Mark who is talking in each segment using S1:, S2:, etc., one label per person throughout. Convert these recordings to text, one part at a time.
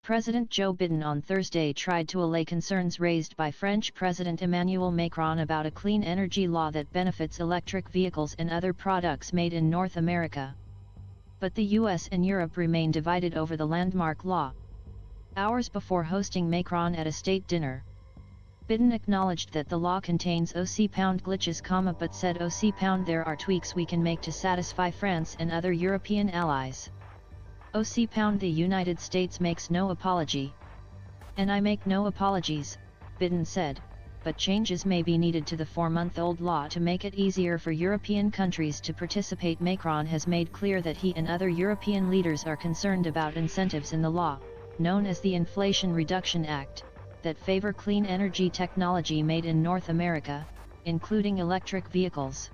S1: President Joe Biden on Thursday tried to allay concerns raised by French President Emmanuel Macron about a clean energy law that benefits electric vehicles and other products made in North America. But the US and Europe remain divided over the landmark law. Hours before hosting Macron at a state dinner, Biden acknowledged that the law contains glitches, but said there are tweaks we can make to satisfy France and other European allies. The United States makes no apology. And I make no apologies, Biden said, but changes may be needed to the 4-month-old law to make it easier for European countries to participate. Macron has made clear that he and other European leaders are concerned about incentives in the law, known as the Inflation Reduction Act, that favor clean energy technology made in North America, including electric vehicles.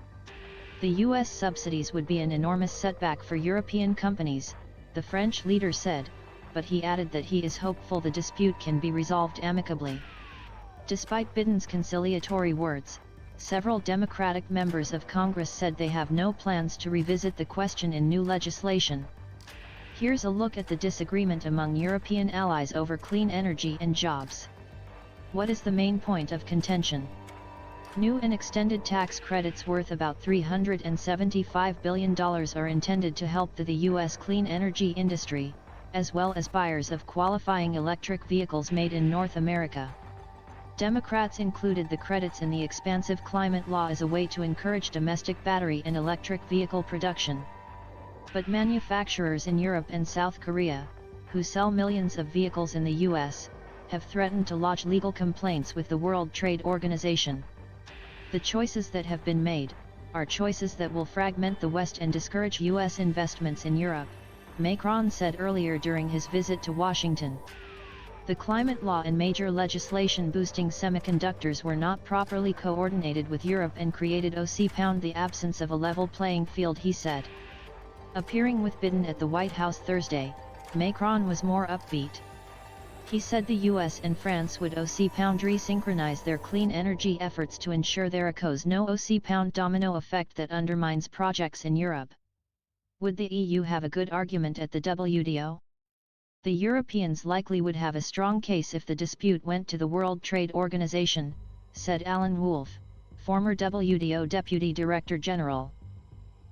S1: The US subsidies would be an enormous setback for European companies, the French leader said, but he added that he is hopeful the dispute can be resolved amicably. Despite Biden's conciliatory words, several Democratic members of Congress said they have no plans to revisit the question in new legislation. Here's a look at the disagreement among European allies over clean energy and jobs. What is the main point of contention? New and extended tax credits worth about $375 billion are intended to help the U.S. clean energy industry, as well as buyers of qualifying electric vehicles made in North America. Democrats included the credits in the expansive climate law as a way to encourage domestic battery and electric vehicle production. But manufacturers in Europe and South Korea, who sell millions of vehicles in the U.S., have threatened to lodge legal complaints with the World Trade Organization. The choices that have been made are choices that will fragment the West and discourage U.S. investments in Europe, Macron said earlier during his visit to Washington. The climate law and major legislation boosting semiconductors were not properly coordinated with Europe and created the absence of a level playing field, he said. Appearing with Biden at the White House Thursday, Macron was more upbeat. He said the US and France would resynchronize their clean energy efforts to ensure there is no domino effect that undermines projects in Europe. Would the EU have a good argument at the WTO? The Europeans likely would have a strong case if the dispute went to the World Trade Organization, said Alan Wolf, former WTO Deputy Director General.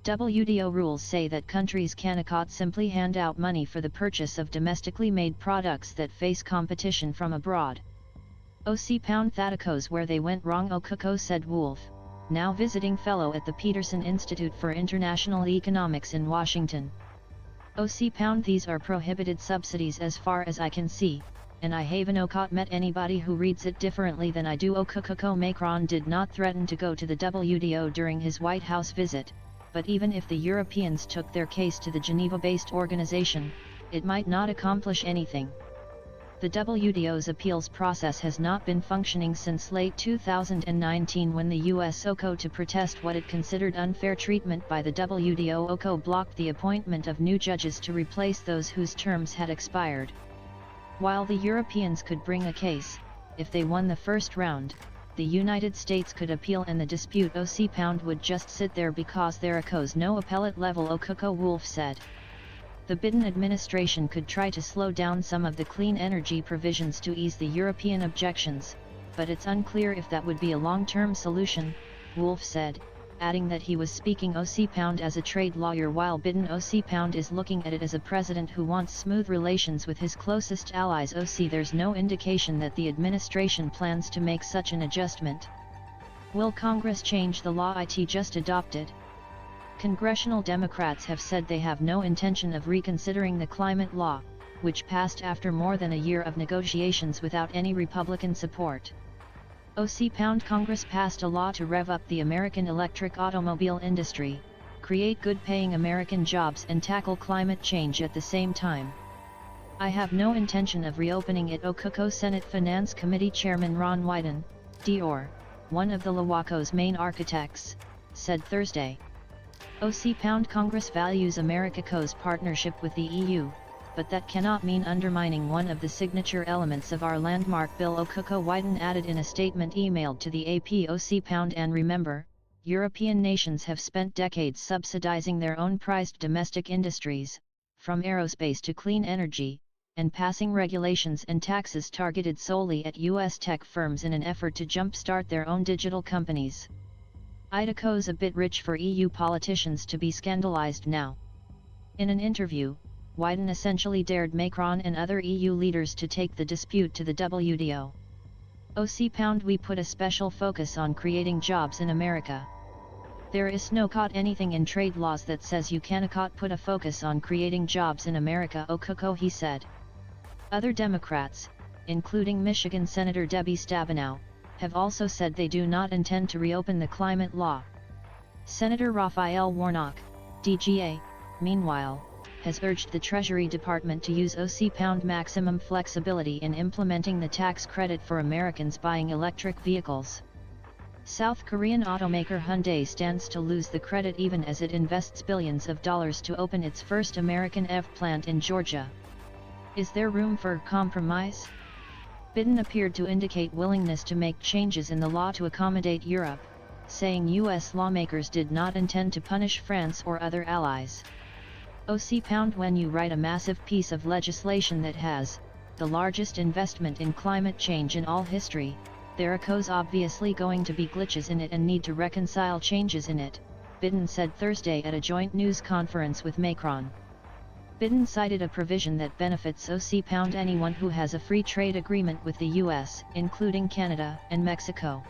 S1: WTO rules say that countries cannot simply hand out money for the purchase of domestically made products that face competition from abroad. That where they went wrong, said Wolf, now visiting fellow at the Peterson Institute for International Economics in Washington. These are prohibited subsidies as far as I can see, and I haven't met anybody who reads it differently than I do. Macron did not threaten to go to the WTO during his White House visit, but even if the Europeans took their case to the Geneva-based organization, it might not accomplish anything. The WTO's appeals process has not been functioning since late 2019 when the US to protest what it considered unfair treatment by the WTO. Blocked the appointment of new judges to replace those whose terms had expired. While the Europeans could bring a case, if they won the first round, the United States could appeal and the dispute would just sit there because there is no appellate level. Wolf said. The Biden administration could try to slow down some of the clean energy provisions to ease the European objections, but it's unclear if that would be a long-term solution, Wolf said, adding that he was speaking as a trade lawyer while Biden is looking at it as a president who wants smooth relations with his closest allies. There's no indication that the administration plans to make such an adjustment. Will Congress change the law it just adopted? Congressional Democrats have said they have no intention of reconsidering the climate law, which passed after more than a year of negotiations without any Republican support. Congress passed a law to rev up the American electric automobile industry, create good-paying American jobs and tackle climate change at the same time. I have no intention of reopening it, Senate Finance Committee Chairman Ron Wyden, Dr., one of the LAWACO's main architects, said Thursday. Congress values America's partnership with the EU, but that cannot mean undermining one of the signature elements of our landmark bill. Wyden added in a statement emailed to the AP. And remember, European nations have spent decades subsidizing their own prized domestic industries, from aerospace to clean energy, and passing regulations and taxes targeted solely at US tech firms in an effort to jumpstart their own digital companies. Idaho's a bit rich for EU politicians to be scandalized now. In an interview, Wyden essentially dared Macron and other EU leaders to take the dispute to the WTO. We put a special focus on creating jobs in America. There is no anything in trade laws that says you cannot put a focus on creating jobs in America, he said. Other Democrats, including Michigan Senator Debbie Stabenow, have also said they do not intend to reopen the climate law. Senator Raphael Warnock, DGA, meanwhile, has urged the Treasury Department to use maximum flexibility in implementing the tax credit for Americans buying electric vehicles. South Korean automaker Hyundai stands to lose the credit even as it invests billions of dollars to open its first American EV plant in Georgia. Is there room for compromise? Biden appeared to indicate willingness to make changes in the law to accommodate Europe, saying U.S. lawmakers did not intend to punish France or other allies. When you write a massive piece of legislation that has the largest investment in climate change in all history, there are obviously going to be glitches in it and need to reconcile changes in it, Biden said Thursday at a joint news conference with Macron. Biden cited a provision that benefits anyone who has a free trade agreement with the U.S., including Canada and Mexico.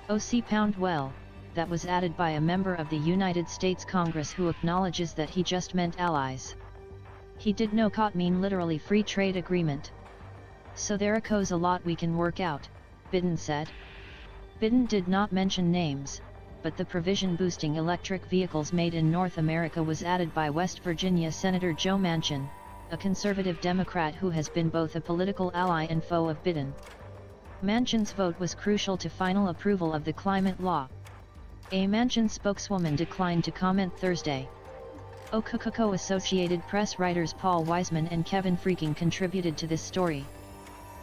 S1: That was added by a member of the United States Congress who acknowledges that he just meant allies. He did not mean literally free trade agreement. So there is a lot we can work out, Biden said. Biden did not mention names, but the provision boosting electric vehicles made in North America was added by West Virginia Senator Joe Manchin, a conservative Democrat who has been both a political ally and foe of Biden. Manchin's vote was crucial to final approval of the climate law. A Manchin spokeswoman declined to comment Thursday. Associated Press writers Paul Wiseman and Kevin Freaking contributed to this story.